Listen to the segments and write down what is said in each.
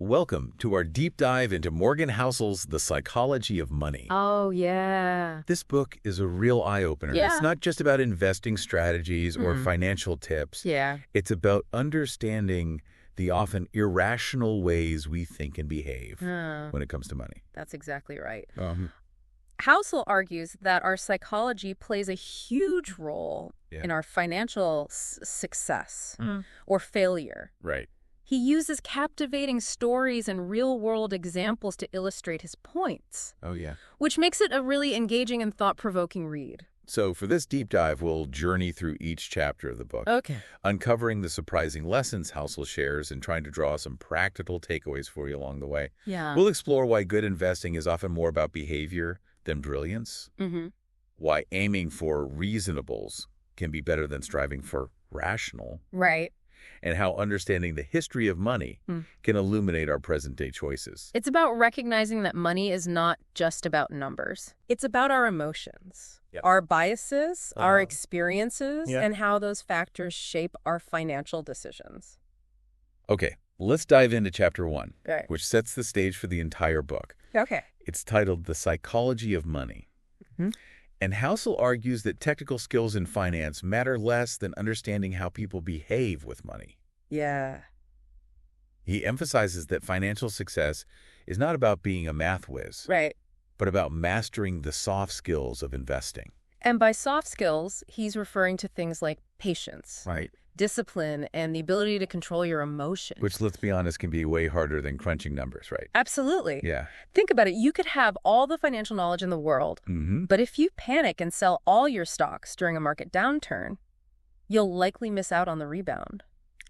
Welcome to our deep dive into Morgan Housel's The Psychology of Money. Oh, yeah. This book is a real eye-opener. Yeah. It's not just about investing strategies or financial tips. Yeah. It's about understanding the often irrational ways we think and behave when it comes to money. That's exactly right. Um, Housel argues that our psychology plays a huge role in our financial success or failure. right. He uses captivating stories and real-world examples to illustrate his points, Oh, yeah. which makes it a really engaging and thought-provoking read. So for this deep dive, we'll journey through each chapter of the book, Okay. uncovering the surprising lessons Housel shares and trying to draw some practical takeaways for you along the way. Yeah. We'll explore why good investing is often more about behavior than brilliance, why aiming for reasonables can be better than striving for rational, Right. and how understanding the history of money can illuminate our present-day choices. It's about recognizing that money is not just about numbers. It's about our emotions, our biases, our experiences, and how those factors shape our financial decisions. Okay, let's dive into Chapter 1, Right. which sets the stage for the entire book. Okay. It's titled The Psychology of Money. And Housel argues that technical skills in finance matter less than understanding how people behave with money. Yeah. He emphasizes that financial success is not about being a math whiz, Right. but about mastering the soft skills of investing. And by soft skills, he's referring to things like patience, Right. discipline, and the ability to control your emotions. Which, let's be honest, can be way harder than crunching numbers, right? Absolutely. Yeah. Think about it. You could have all the financial knowledge in the world, but if you panic and sell all your stocks during a market downturn, you'll likely miss out on the rebound.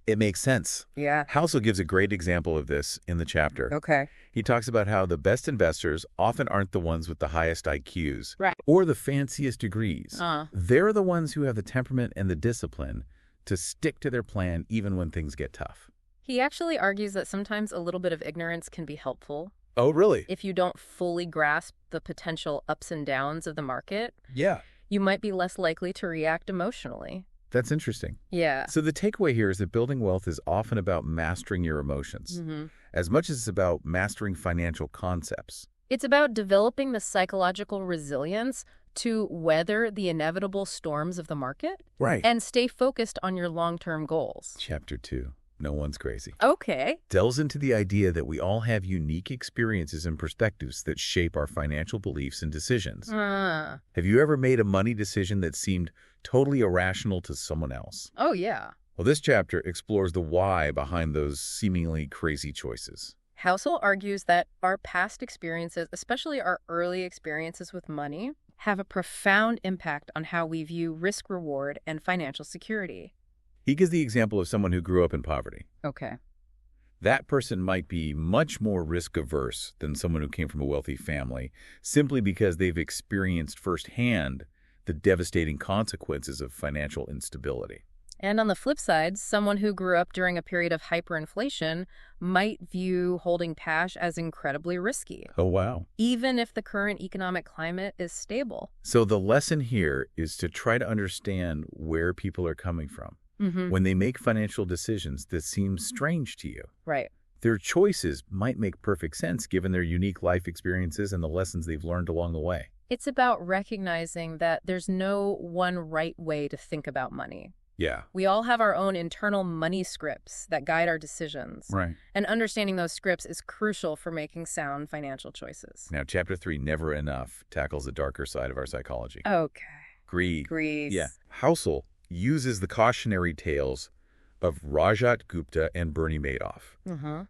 It makes sense. Yeah. Housel gives a great example of this in the chapter. Okay. He talks about how the best investors often aren't the ones with the highest IQs Right. or the fanciest degrees. They're the ones who have the temperament and the discipline to stick to their plan even when things get tough. He actually argues that sometimes a little bit of ignorance can be helpful. Oh, really? If you don't fully grasp the potential ups and downs of the market, Yeah. you might be less likely to react emotionally. That's interesting. Yeah. So the takeaway here is that building wealth is often about mastering your emotions, as much as it's about mastering financial concepts. It's about developing the psychological resilience to weather the inevitable storms of the market Right. and stay focused on your long-term goals. Chapter 2, No One's Crazy, Okay. delves into the idea that we all have unique experiences and perspectives that shape our financial beliefs and decisions. Have you ever made a money decision that seemed totally irrational to someone else? Oh, yeah. Well, this chapter explores the why behind those seemingly crazy choices. Housel argues that our past experiences, especially our early experiences with money, have a profound impact on how we view risk-reward and financial security. He gives the example of someone who grew up in poverty. Okay. That person might be much more risk-averse than someone who came from a wealthy family, simply because they've experienced firsthand the devastating consequences of financial instability. And on the flip side, someone who grew up during a period of hyperinflation might view holding cash as incredibly risky, Oh, wow. even if the current economic climate is stable. So the lesson here is to try to understand where people are coming from when they make financial decisions that seem strange to you. Right. Their choices might make perfect sense given their unique life experiences and the lessons they've learned along the way. It's about recognizing that there's no one right way to think about money. Yeah. We all have our own internal money scripts that guide our decisions. Right. And understanding those scripts is crucial for making sound financial choices. Now, Chapter 3, Never Enough, tackles the darker side of our psychology. Okay. Greed. Greed. Yeah. Housel uses the cautionary tales of Rajat Gupta and Bernie Madoff,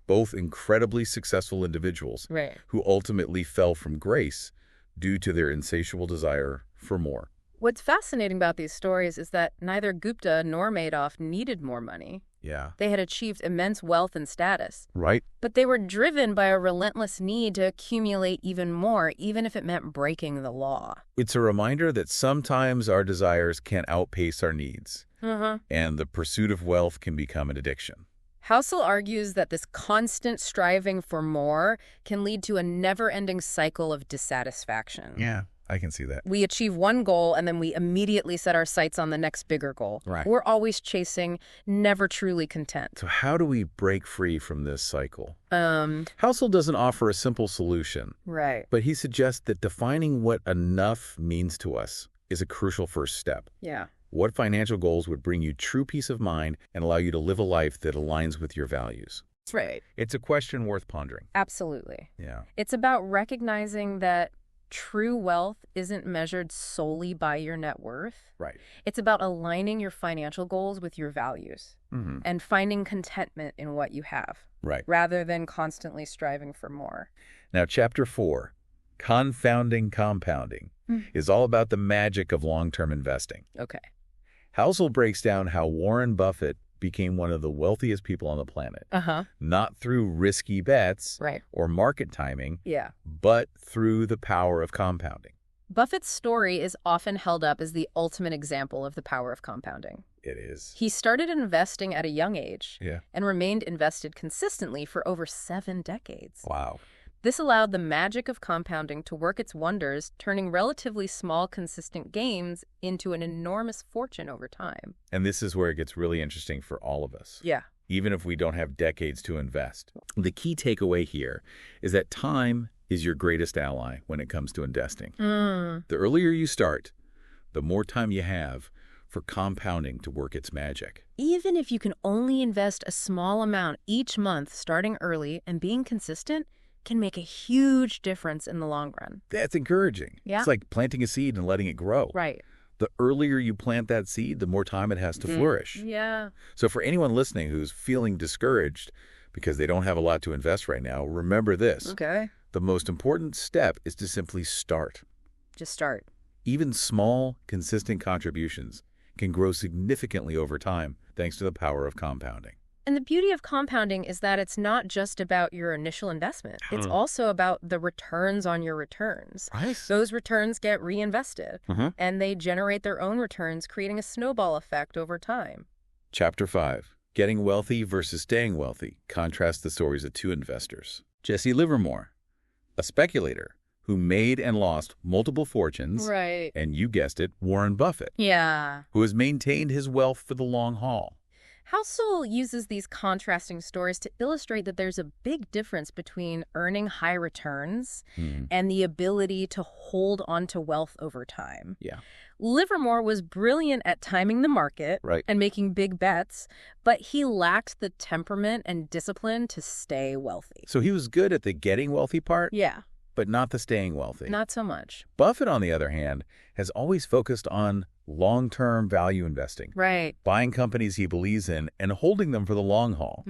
both incredibly successful individuals Right. who ultimately fell from grace due to their insatiable desire for more. What's fascinating about these stories is that neither Gupta nor Madoff needed more money. Yeah. They had achieved immense wealth and status, Right? but they were driven by a relentless need to accumulate even more, even if it meant breaking the law. It's a reminder that sometimes our desires can outpace our needs, and the pursuit of wealth can become an addiction. Housel argues that this constant striving for more can lead to a never-ending cycle of dissatisfaction. Yeah. I can see that. We achieve one goal and then we immediately set our sights on the next bigger goal. Right. We're always chasing, never truly content. So how do we break free from this cycle? Housel doesn't offer a simple solution. Right. But he suggests that defining what enough means to us is a crucial first step. Yeah. What financial goals would bring you true peace of mind and allow you to live a life that aligns with your values? That's right. It's a question worth pondering. Absolutely. Yeah. It's about recognizing that true wealth isn't measured solely by your net worth. Right. It's about aligning your financial goals with your values and finding contentment in what you have. Right. Rather than constantly striving for more. Now, Chapter 4, Confounding Compounding, is all about the magic of long-term investing. Okay. Housel breaks down how Warren Buffett became one of the wealthiest people on the planet. Not through risky bets or market timing, but through the power of compounding. Buffett's story is often held up as the ultimate example of the power of compounding. It is. He started investing at a young age and remained invested consistently for over 7 decades. Wow. This allowed the magic of compounding to work its wonders, turning relatively small, consistent gains into an enormous fortune over time. And this is where it gets really interesting for all of us. Yeah. Even if we don't have decades to invest. The key takeaway here is that time is your greatest ally when it comes to investing. The earlier you start, the more time you have for compounding to work its magic. Even if you can only invest a small amount each month, starting early and being consistent can make a huge difference in the long run. That's encouraging. Yeah. It's like planting a seed and letting it grow. Right. The earlier you plant that seed, the more time it has to flourish. Yeah. So for anyone listening who's feeling discouraged because they don't have a lot to invest right now, remember this. Okay. The most important step is to simply start. Just start. Even small, consistent contributions can grow significantly over time thanks to the power of compounding. And the beauty of compounding is that it's not just about your initial investment. It's also about the returns on your returns. Right. Those returns get reinvested, and they generate their own returns, creating a snowball effect over time. Chapter 5, Getting Wealthy versus Staying Wealthy, contrasts the stories of 2 investors. Jesse Livermore, a speculator who made and lost multiple fortunes. Right. And you guessed it, Warren Buffett. Yeah. Who has maintained his wealth for the long haul. Housel uses these contrasting stories to illustrate that there's a big difference between earning high returns and the ability to hold onto wealth over time. Yeah. Livermore was brilliant at timing the market and making big bets, but he lacked the temperament and discipline to stay wealthy. So he was good at the getting wealthy part, Yeah. but not the staying wealthy. Not so much. Buffett, on the other hand, has always focused on long-term value investing. Right. Buying companies he believes in and holding them for the long haul.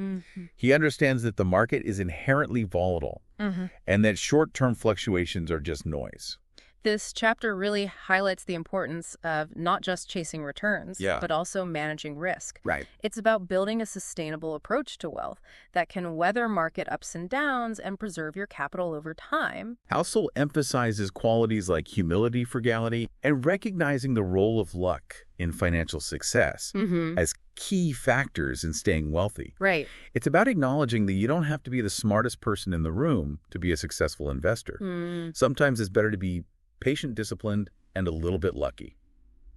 He understands that the market is inherently volatile and that short-term fluctuations are just noise. This chapter really highlights the importance of not just chasing returns, but also managing risk. Right. It's about building a sustainable approach to wealth that can weather market ups and downs and preserve your capital over time. Housel emphasizes qualities like humility, frugality, and recognizing the role of luck in financial success as key factors in staying wealthy. Right. It's about acknowledging that you don't have to be the smartest person in the room to be a successful investor. Sometimes it's better to be patient, disciplined, and a little bit lucky.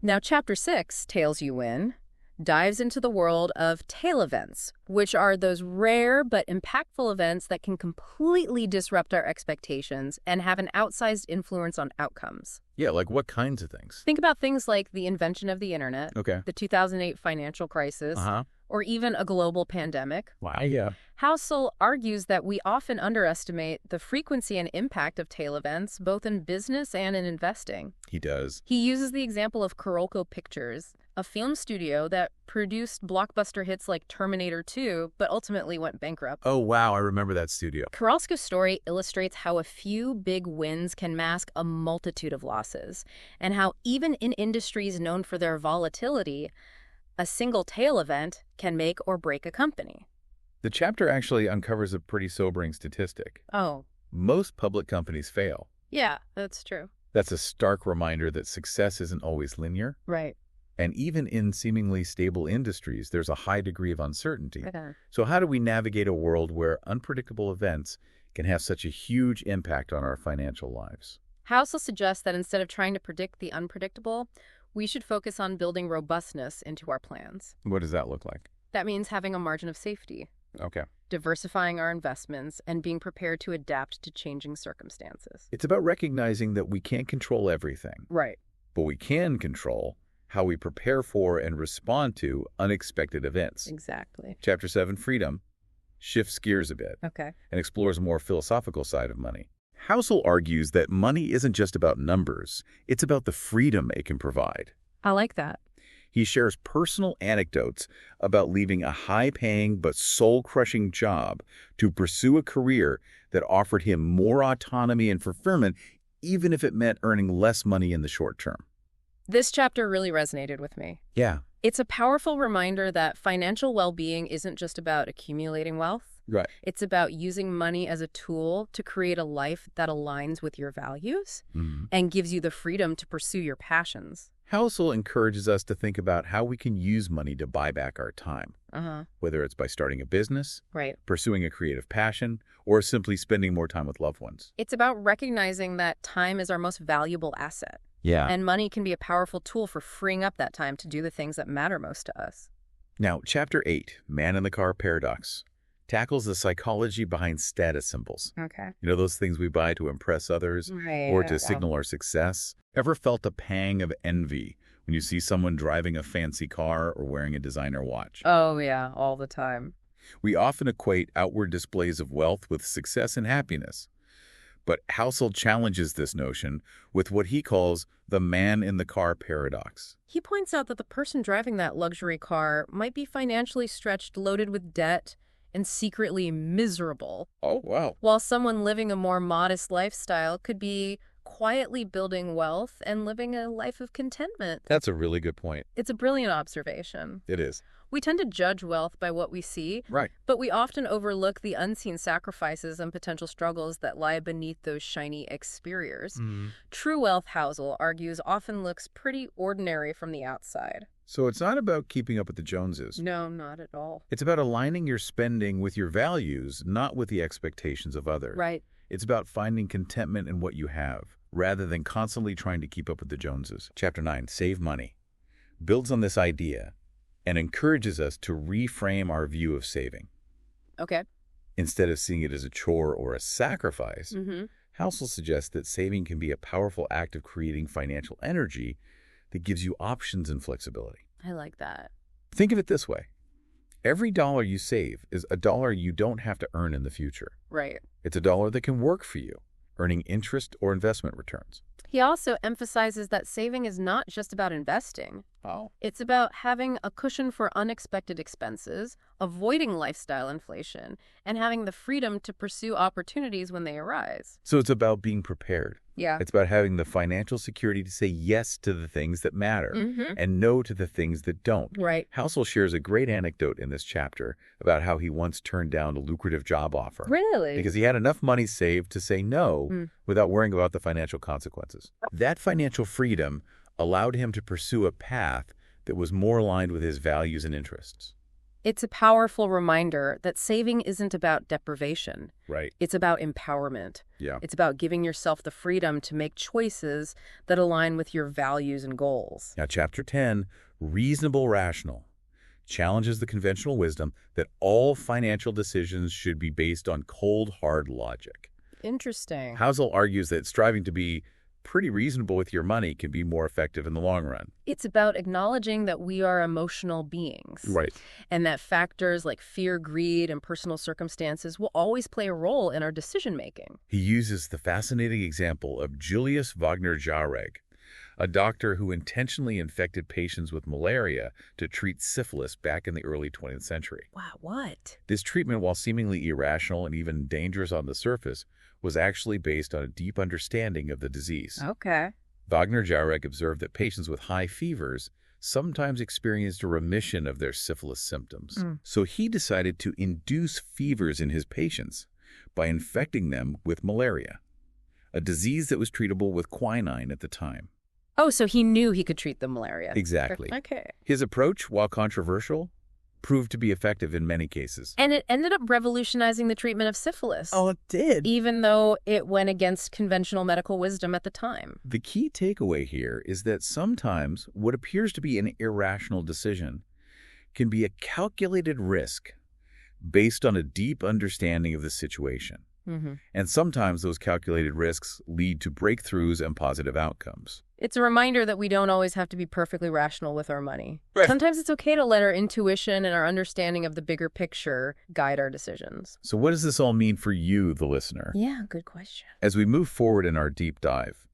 Now, Chapter 6, Tails You Win, dives into the world of tail events, which are those rare but impactful events that can completely disrupt our expectations and have an outsized influence on outcomes. Yeah, like what kinds of things? Think about things like the invention of the internet, the 2008 financial crisis, or even a global pandemic. Wow, yeah. Housel argues that we often underestimate the frequency and impact of tail events, both in business and in investing. He does. He uses the example of Carolco Pictures, a film studio that produced blockbuster hits like Terminator 2, but ultimately went bankrupt. Oh, wow, I remember that studio. Carolco's story illustrates how a few big wins can mask a multitude of losses, and how even in industries known for their volatility, a single tail event can make or break a company. The chapter actually uncovers a pretty sobering statistic. Oh. Most public companies fail. Yeah, that's true. That's a stark reminder that success isn't always linear. Right. And even in seemingly stable industries, there's a high degree of uncertainty. Okay. So how do we navigate a world where unpredictable events can have such a huge impact on our financial lives? Housel suggests that instead of trying to predict the unpredictable, we should focus on building robustness into our plans. What does that look like? That means having a margin of safety, Okay. diversifying our investments, and being prepared to adapt to changing circumstances. It's about recognizing that we can't control everything, Right. but we can control how we prepare for and respond to unexpected events. Exactly. Chapter 7, Freedom, shifts gears a bit Okay. and explores a more philosophical side of money. Housel argues that money isn't just about numbers, it's about the freedom it can provide. I like that. He shares personal anecdotes about leaving a high-paying but soul-crushing job to pursue a career that offered him more autonomy and fulfillment, even if it meant earning less money in the short term. This chapter really resonated with me. Yeah. It's a powerful reminder that financial well-being isn't just about accumulating wealth. Right. It's about using money as a tool to create a life that aligns with your values and gives you the freedom to pursue your passions. Housel encourages us to think about how we can use money to buy back our time, whether it's by starting a business, Right. pursuing a creative passion, or simply spending more time with loved ones. It's about recognizing that time is our most valuable asset. Yeah. And money can be a powerful tool for freeing up that time to do the things that matter most to us. Now, Chapter 8, Man in the Car Paradox, tackles the psychology behind status symbols. Okay. You know, those things we buy to impress others or to signal our success. Ever felt a pang of envy when you see someone driving a fancy car or wearing a designer watch? Oh, yeah, all the time. We often equate outward displays of wealth with success and happiness. But Housel challenges this notion with what he calls the man in the car paradox. He points out that the person driving that luxury car might be financially stretched, loaded with debt, and secretly miserable, Oh, wow. while someone living a more modest lifestyle could be quietly building wealth and living a life of contentment. That's a really good point. It's a brilliant observation. It is. We tend to judge wealth by what we see, Right. but we often overlook the unseen sacrifices and potential struggles that lie beneath those shiny exteriors. True wealth, Housel argues, often looks pretty ordinary from the outside. So it's not about keeping up with the Joneses. No, not at all. It's about aligning your spending with your values, not with the expectations of others. Right. It's about finding contentment in what you have, rather than constantly trying to keep up with the Joneses. Chapter 9, Save Money, builds on this idea and encourages us to reframe our view of saving. Okay. Instead of seeing it as a chore or a sacrifice, Housel suggests that saving can be a powerful act of creating financial energy that gives you options and flexibility. I like that. Think of it this way. Every dollar you save is a dollar you don't have to earn in the future. Right. It's a dollar that can work for you, earning interest or investment returns. He also emphasizes that saving is not just about investing. Oh. It's about having a cushion for unexpected expenses, avoiding lifestyle inflation, and having the freedom to pursue opportunities when they arise. So it's about being prepared. Yeah. It's about having the financial security to say yes to the things that matter and no to the things that don't. Right. Housel shares a great anecdote in this chapter about how he once turned down a lucrative job offer. Really? Because he had enough money saved to say no without worrying about the financial consequences. That financial freedom allowed him to pursue a path that was more aligned with his values and interests. It's a powerful reminder that saving isn't about deprivation. Right. It's about empowerment. Yeah. It's about giving yourself the freedom to make choices that align with your values and goals. Now, Chapter 10, Reasonable Rational, challenges the conventional wisdom that all financial decisions should be based on cold, hard logic. Interesting. Housel argues that striving to be pretty reasonable with your money can be more effective in the long run. It's about acknowledging that we are emotional beings. Right. And that factors like fear, greed, and personal circumstances will always play a role in our decision-making. He uses the fascinating example of Julius Wagner-Jauregg, a doctor who intentionally infected patients with malaria to treat syphilis back in the early 20th century. Wow, what? This treatment, while seemingly irrational and even dangerous on the surface, was actually based on a deep understanding of the disease. Okay. Wagner-Jauregg observed that patients with high fevers sometimes experienced a remission of their syphilis symptoms. So he decided to induce fevers in his patients by infecting them with malaria, a disease that was treatable with quinine at the time. Oh, so he knew he could treat the malaria. Exactly. Okay. His approach, while controversial, proved to be effective in many cases. And it ended up revolutionizing the treatment of syphilis. Oh, it did? Even though it went against conventional medical wisdom at the time. The key takeaway here is that sometimes what appears to be an irrational decision can be a calculated risk based on a deep understanding of the situation. And sometimes those calculated risks lead to breakthroughs and positive outcomes. It's a reminder that we don't always have to be perfectly rational with our money. Right. Sometimes it's okay to let our intuition and our understanding of the bigger picture guide our decisions. So what does this all mean for you, the listener? Yeah, good question. As we move forward in our deep dive,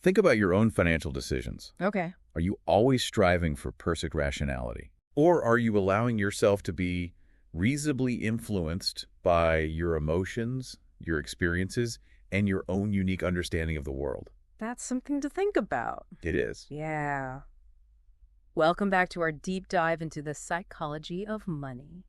think about your own financial decisions. Okay. Are you always striving for perfect rationality? Or are you allowing yourself to be reasonably influenced by your emotions, your experiences, and your own unique understanding of the world? That's something to think about. It is. Yeah. Welcome back to our deep dive into the psychology of money.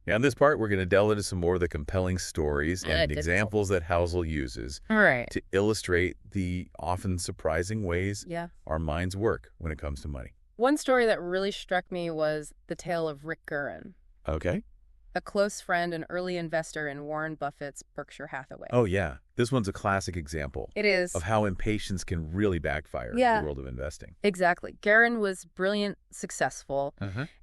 Yeah, in this part, we're going to delve into some more of the compelling stories and examples that Housel uses to illustrate the often surprising ways our minds work when it comes to money. One story that really struck me was the tale of Rick Guerin. Okay. A close friend and early investor in Warren Buffett's Berkshire Hathaway. Oh, yeah. This one's a classic example. It is. Of how impatience can really backfire in the world of investing. Exactly. Guerin was brilliant, successful,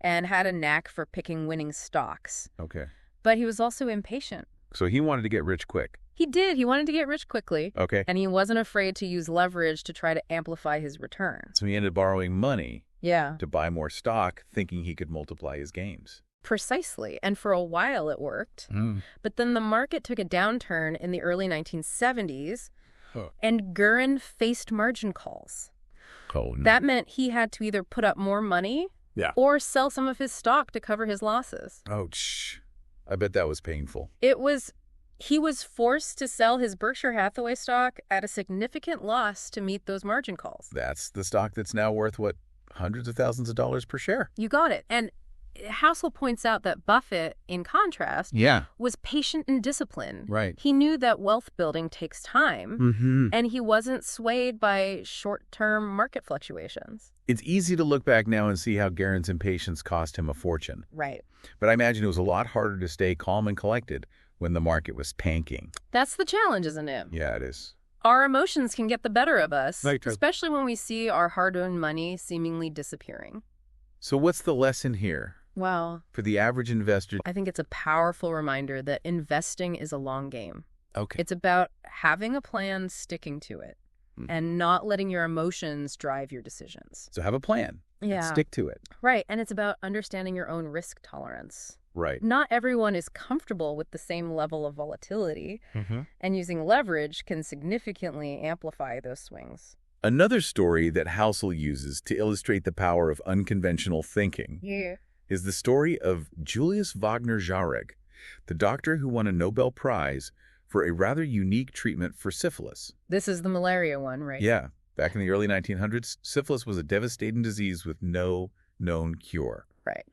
and had a knack for picking winning stocks. Okay. But he was also impatient. So he wanted to get rich quick. He did. He wanted to get rich quickly. Okay. And he wasn't afraid to use leverage to try to amplify his returns. So he ended up borrowing money to buy more stock, thinking he could multiply his gains. Precisely. And for a while it worked. But then the market took a downturn in the early 1970s, and Guerin faced margin calls. Oh, no. That meant he had to either put up more money or sell some of his stock to cover his losses. Ouch. I bet that was painful. He was forced to sell his Berkshire Hathaway stock at a significant loss to meet those margin calls. That's the stock that's now worth, what, hundreds of thousands of dollars per share? You got it. And Housel points out that Buffett, in contrast, was patient and disciplined. Right. He knew that wealth building takes time, and he wasn't swayed by short-term market fluctuations. It's easy to look back now and see how Guerin's impatience cost him a fortune. Right. But I imagine it was a lot harder to stay calm and collected when the market was tanking. That's the challenge, isn't it? Yeah, it is. Our emotions can get the better of us, Right. especially when we see our hard-earned money seemingly disappearing. So what's the lesson here? Well, for the average investor? I think it's a powerful reminder that investing is a long game. Okay. It's about having a plan, sticking to it, and not letting your emotions drive your decisions. So have a plan. And stick to it. Right. And it's about understanding your own risk tolerance. Right. Not everyone is comfortable with the same level of volatility, and using leverage can significantly amplify those swings. Another story that Housel uses to illustrate the power of unconventional thinking is the story of Julius Wagner Jareg, the doctor who won a Nobel Prize for a rather unique treatment for syphilis. This is the malaria one, right? Yeah. Back in the early 1900s, syphilis was a devastating disease with no known cure. Right.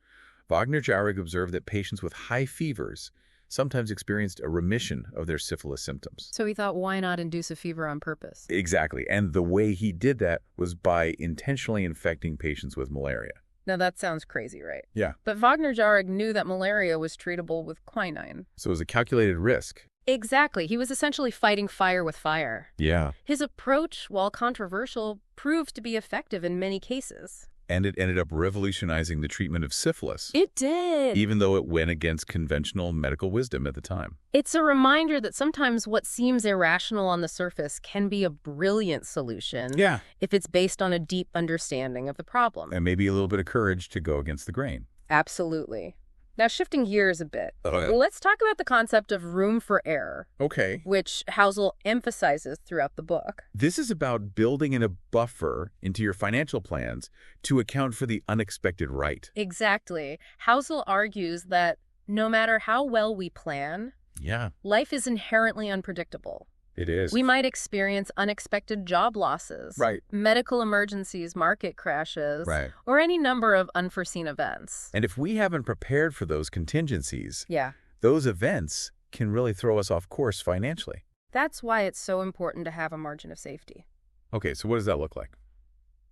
Wagner Jareg observed that patients with high fevers sometimes experienced a remission of their syphilis symptoms. So he thought, why not induce a fever on purpose? Exactly. And the way he did that was by intentionally infecting patients with malaria. Now, that sounds crazy, right? Yeah. But Wagner Jareg knew that malaria was treatable with quinine. So it was a calculated risk. Exactly. He was essentially fighting fire with fire. Yeah. His approach, while controversial, proved to be effective in many cases. And it ended up revolutionizing the treatment of syphilis. It did. Even though it went against conventional medical wisdom at the time. It's a reminder that sometimes what seems irrational on the surface can be a brilliant solution if it's based on a deep understanding of the problem. And maybe a little bit of courage to go against the grain. Absolutely. Now, shifting gears a bit, let's talk about the concept of room for error. Okay. Which Housel emphasizes throughout the book. This is about building in a buffer into your financial plans to account for the unexpected right. Exactly. Housel argues that no matter how well we plan, life is inherently unpredictable. It is. We might experience unexpected job losses, medical emergencies, market crashes, or any number of unforeseen events. And if we haven't prepared for those contingencies, those events can really throw us off course financially. That's why it's so important to have a margin of safety. Okay, so what does that look like?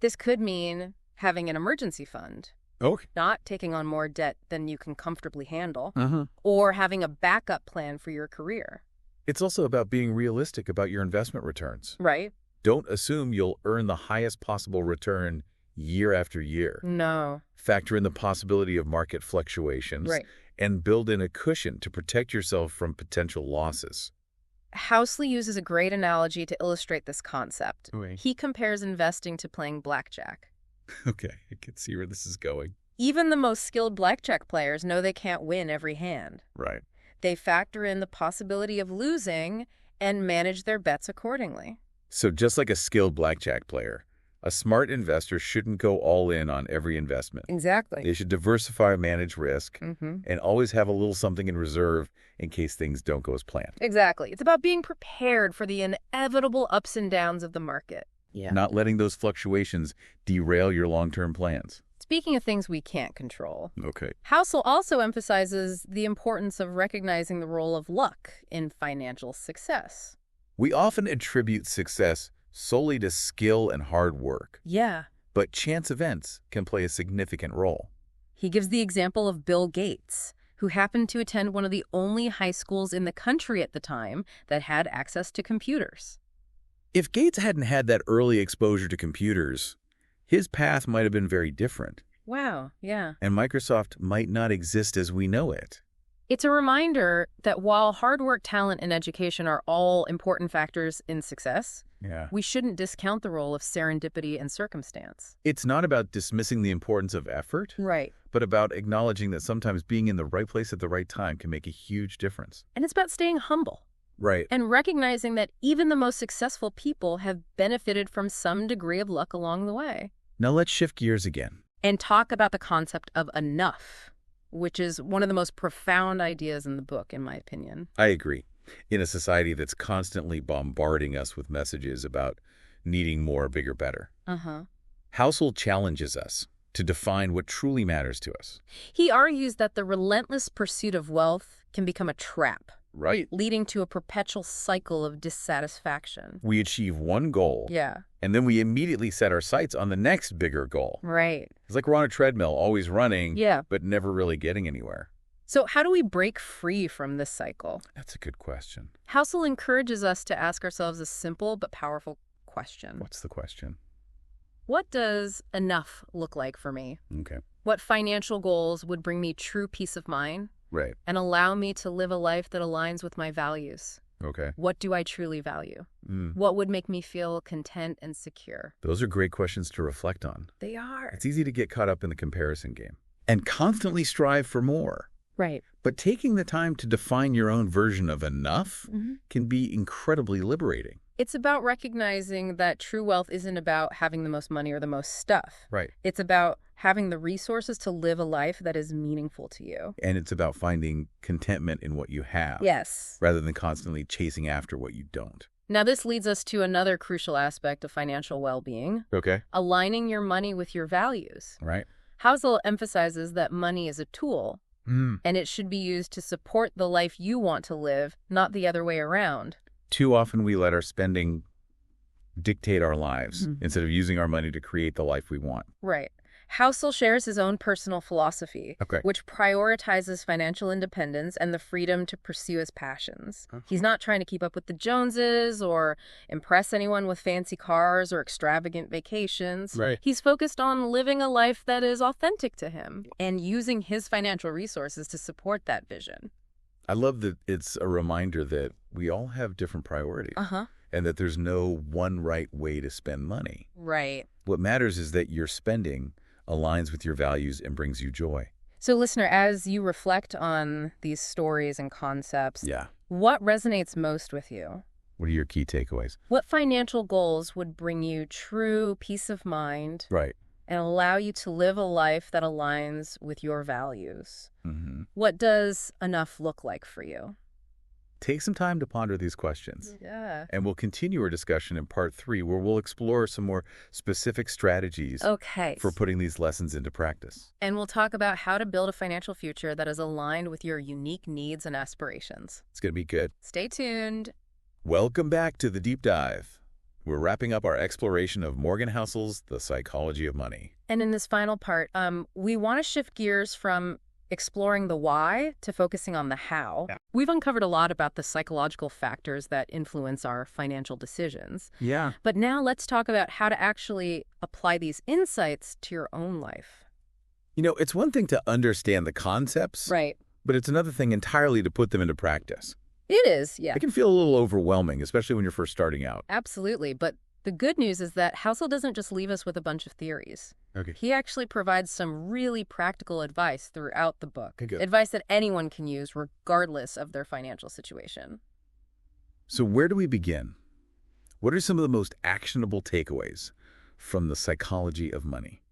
This could mean having an emergency fund, Okay. Not taking on more debt than you can comfortably handle, Uh-huh. or having a backup plan for your career. It's also about being realistic about your investment returns. Right? Don't assume you'll earn the highest possible return year after year. No. Factor in the possibility of market fluctuations. Right. And build in a cushion to protect yourself from potential losses. Housel uses a great analogy to illustrate this concept. Oui. He compares investing to playing blackjack. Okay, I can see where this is going. Even the most skilled blackjack players know they can't win every hand. Right. They factor in the possibility of losing and manage their bets accordingly. So just like a skilled blackjack player, a smart investor shouldn't go all in on every investment. Exactly. They should diversify and manage risk and always have a little something in reserve in case things don't go as planned. Exactly. It's about being prepared for the inevitable ups and downs of the market. Yeah. Not letting those fluctuations derail your long-term plans. Speaking of things we can't control, Okay. Housel also emphasizes the importance of recognizing the role of luck in financial success. We often attribute success solely to skill and hard work, Yeah. but chance events can play a significant role. He gives the example of Bill Gates, who happened to attend one of the only high schools in the country at the time that had access to computers. If Gates hadn't had that early exposure to computers, his path might have been very different, Wow, yeah. and Microsoft might not exist as we know it. It's a reminder that while hard work, talent, and education are all important factors in success, Yeah. we shouldn't discount the role of serendipity and circumstance. It's not about dismissing the importance of effort, Right. but about acknowledging that sometimes being in the right place at the right time can make a huge difference. And it's about staying humble Right. and recognizing that even the most successful people have benefited from some degree of luck along the way. Now let's shift gears again. And talk about the concept of enough, which is one of the most profound ideas in the book, in my opinion. I agree. In a society that's constantly bombarding us with messages about needing more, bigger, better, Housel challenges us to define what truly matters to us. He argues that the relentless pursuit of wealth can become a trap, Right. leading to a perpetual cycle of dissatisfaction. We achieve one goal, Yeah. and then we immediately set our sights on the next bigger goal. Right. It's like we're on a treadmill, always running, Yeah. but never really getting anywhere. So how do we break free from this cycle? That's a good question. Housel encourages us to ask ourselves a simple but powerful question. What's the question? What does enough look like for me? Okay. What financial goals would bring me true peace of mind Right. and allow me to live a life that aligns with my values? Okay. What do I truly value? What would make me feel content and secure? Those are great questions to reflect on. They are. It's easy to get caught up in the comparison game and constantly strive for more. Right. But taking the time to define your own version of enough can be incredibly liberating. It's about recognizing that true wealth isn't about having the most money or the most stuff. Right. It's about having the resources to live a life that is meaningful to you. And it's about finding contentment in what you have. Yes. Rather than constantly chasing after what you don't. Now, this leads us to another crucial aspect of financial well-being, Okay. aligning your money with your values. Right. Housel emphasizes that money is a tool, and it should be used to support the life you want to live, not the other way around. Too often we let our spending dictate our lives instead of using our money to create the life we want. Right. Housel shares his own personal philosophy, Okay. which prioritizes financial independence and the freedom to pursue his passions. He's not trying to keep up with the Joneses or impress anyone with fancy cars or extravagant vacations. Right. He's focused on living a life that is authentic to him and using his financial resources to support that vision. I love that it's a reminder that we all have different priorities and that there's no one right way to spend money. Right. What matters is that your spending aligns with your values and brings you joy. So, listener, as you reflect on these stories and concepts, Yeah. what resonates most with you? What are your key takeaways? What financial goals would bring you true peace of mind Right. and allow you to live a life that aligns with your values? What does enough look like for you? Take some time to ponder these questions. Yeah. And we'll continue our discussion in part 3, where we'll explore some more specific strategies Okay. for putting these lessons into practice. And we'll talk about how to build a financial future that is aligned with your unique needs and aspirations. It's going to be good. Stay tuned. Welcome back to The Deep Dive, We're wrapping up our exploration of Morgan Housel's The Psychology of Money. And in this final part, we want to shift gears from exploring the why to focusing on the how. Yeah. We've uncovered a lot about the psychological factors that influence our financial decisions. Yeah. But now let's talk about how to actually apply these insights to your own life. You know, it's one thing to understand the concepts, Right. but it's another thing entirely to put them into practice. It is, yeah. It can feel a little overwhelming, especially when you're first starting out. Absolutely. But the good news is that Housel doesn't just leave us with a bunch of theories. Okay. He actually provides some really practical advice throughout the book. Okay, good. Advice that anyone can use regardless of their financial situation. So where do we begin? What are some of the most actionable takeaways from The Psychology of Money?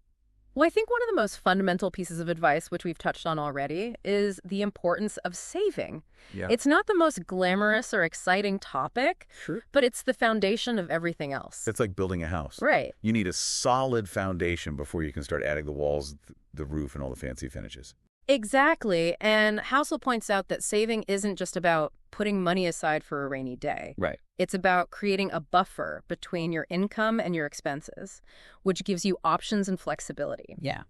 Well, I think one of the most fundamental pieces of advice, which we've touched on already, is the importance of saving. Yeah. It's not the most glamorous or exciting topic, Sure. but it's the foundation of everything else. It's like building a house. Right. You need a solid foundation before you can start adding the walls, the roof, and all the fancy finishes. Exactly. And Housel points out that saving isn't just about putting money aside for a rainy day. Right. It's about creating a buffer between your income and your expenses, which gives you options and flexibility. Yeah.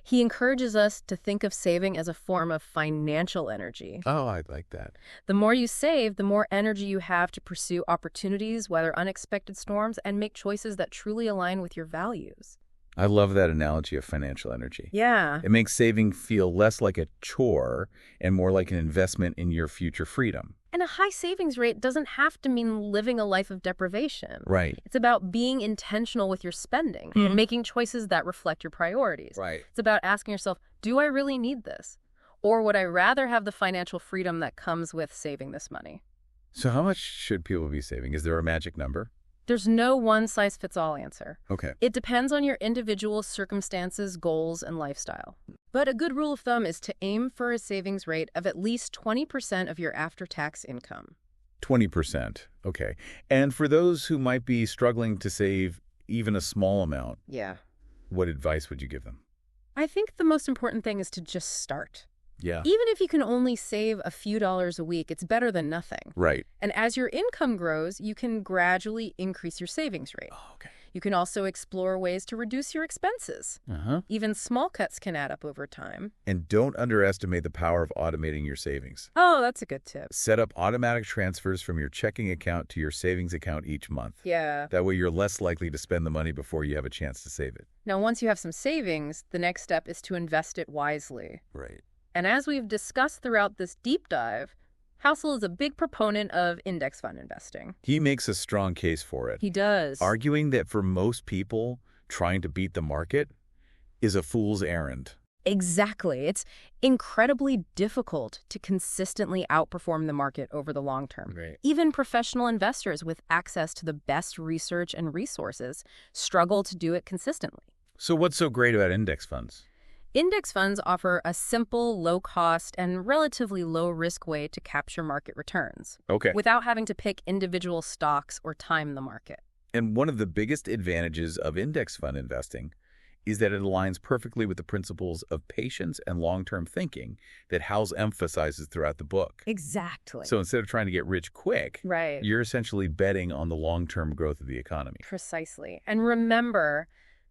He encourages us to think of saving as a form of financial energy. Oh, I like that. The more you save, the more energy you have to pursue opportunities, weather unexpected storms, and make choices that truly align with your values. I love that analogy of financial energy. Yeah. It makes saving feel less like a chore and more like an investment in your future freedom. And a high savings rate doesn't have to mean living a life of deprivation. Right. It's about being intentional with your spending and making choices that reflect your priorities. Right. It's about asking yourself, do I really need this? Or would I rather have the financial freedom that comes with saving this money? So how much should people be saving? Is there a magic number? There's no one-size-fits-all answer. Okay. It depends on your individual circumstances, goals, and lifestyle. But a good rule of thumb is to aim for a savings rate of at least 20% of your after-tax income. 20%. Okay. And for those who might be struggling to save even a small amount, Yeah. what advice would you give them? I think the most important thing is to just start. Yeah. Even if you can only save a few dollars a week, it's better than nothing. Right. And as your income grows, you can gradually increase your savings rate. Oh, okay. You can also explore ways to reduce your expenses. Uh-huh. Even small cuts can add up over time. And don't underestimate the power of automating your savings. Oh, that's a good tip. Set up automatic transfers from your checking account to your savings account each month. Yeah. That way you're less likely to spend the money before you have a chance to save it. Now, once you have some savings, the next step is to invest it wisely. Right. And as we've discussed throughout this deep dive, Housel is a big proponent of index fund investing. He makes a strong case for it, He does. arguing that for most people, trying to beat the market is a fool's errand. Exactly. It's incredibly difficult to consistently outperform the market over the long term. Right. Even professional investors with access to the best research and resources struggle to do it consistently. So what's so great about index funds? Index funds offer a simple, low-cost, and relatively low-risk way to capture market returns Okay. without having to pick individual stocks or time the market. And one of the biggest advantages of index fund investing is that it aligns perfectly with the principles of patience and long-term thinking that Housel emphasizes throughout the book. Exactly. So instead of trying to get rich quick, Right. you're essentially betting on the long-term growth of the economy. Precisely. And remember,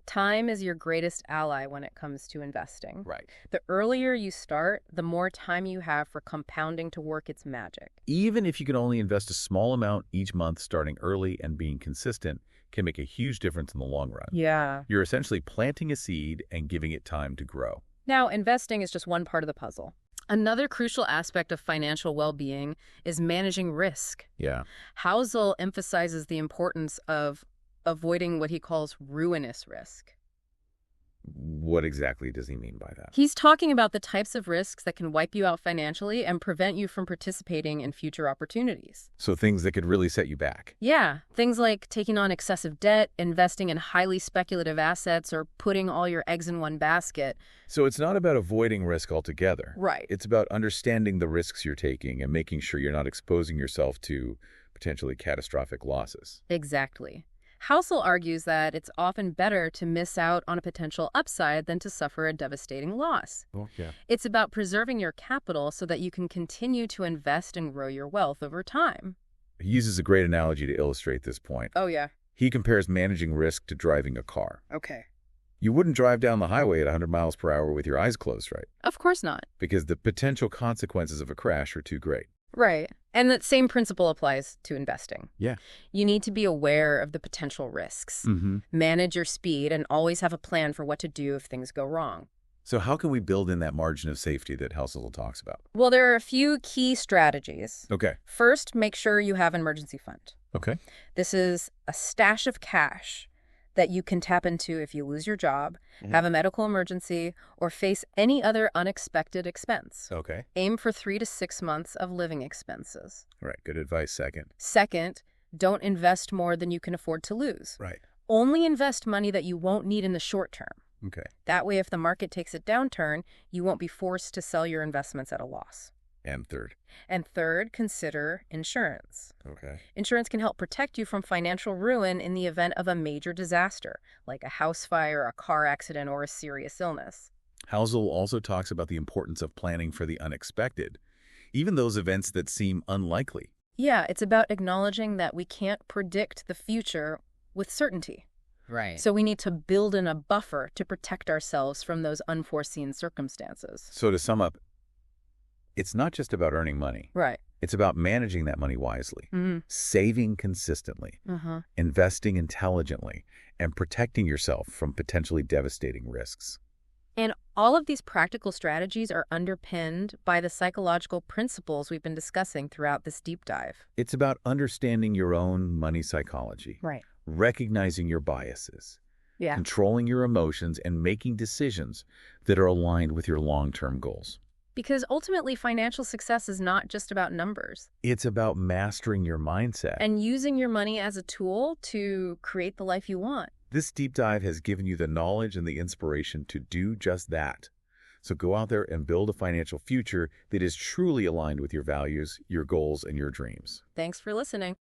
time is your greatest ally when it comes to investing. Right. The earlier you start, the more time you have for compounding to work its magic. Even if you can only invest a small amount each month, starting early and being consistent can make a huge difference in the long run. Yeah. You're essentially planting a seed and giving it time to grow. Now, investing is just one part of the puzzle. Another crucial aspect of financial well-being is managing risk. Yeah. Housel emphasizes the importance of avoiding what he calls ruinous risk. What exactly does he mean by that? He's talking about the types of risks that can wipe you out financially and prevent you from participating in future opportunities. So things that could really set you back. Yeah, things like taking on excessive debt, investing in highly speculative assets, or putting all your eggs in one basket. So it's not about avoiding risk altogether. Right. It's about understanding the risks you're taking and making sure you're not exposing yourself to potentially catastrophic losses. Exactly. Housel argues that it's often better to miss out on a potential upside than to suffer a devastating loss. Oh, yeah. It's about preserving your capital so that you can continue to invest and grow your wealth over time. He uses a great analogy to illustrate this point. Oh, yeah. He compares managing risk to driving a car. Okay. You wouldn't drive down the highway at 100 miles per hour with your eyes closed, right? Of course not. Because the potential consequences of a crash are too great. Right. And that same principle applies to investing. Yeah. You need to be aware of the potential risks. Manage your speed and always have a plan for what to do if things go wrong. So how can we build in that margin of safety that Housel talks about? Well, there are a few key strategies. Okay. First, make sure you have an emergency fund. Okay. This is a stash of cash that you can tap into if you lose your job, have a medical emergency, or face any other unexpected expense. Okay. Aim for 3 to 6 months of living expenses. All right. Good advice. Second. Second, don't invest more than you can afford to lose. Right. Only invest money that you won't need in the short term. Okay. That way, if the market takes a downturn, you won't be forced to sell your investments at a loss. And third. And third, consider insurance. Okay. Insurance can help protect you from financial ruin in the event of a major disaster, like a house fire, a car accident, or a serious illness. Housel also talks about the importance of planning for the unexpected, even those events that seem unlikely. Yeah, it's about acknowledging that we can't predict the future with certainty. Right. So we need to build in a buffer to protect ourselves from those unforeseen circumstances. So to sum up, it's not just about earning money. Right. It's about managing that money wisely, saving consistently, investing intelligently, and protecting yourself from potentially devastating risks. And all of these practical strategies are underpinned by the psychological principles we've been discussing throughout this deep dive. It's about understanding your own money psychology, Right. recognizing your biases, Yeah. controlling your emotions, and making decisions that are aligned with your long-term goals. Because ultimately, financial success is not just about numbers. It's about mastering your mindset. And using your money as a tool to create the life you want. This deep dive has given you the knowledge and the inspiration to do just that. So go out there and build a financial future that is truly aligned with your values, your goals, and your dreams. Thanks for listening.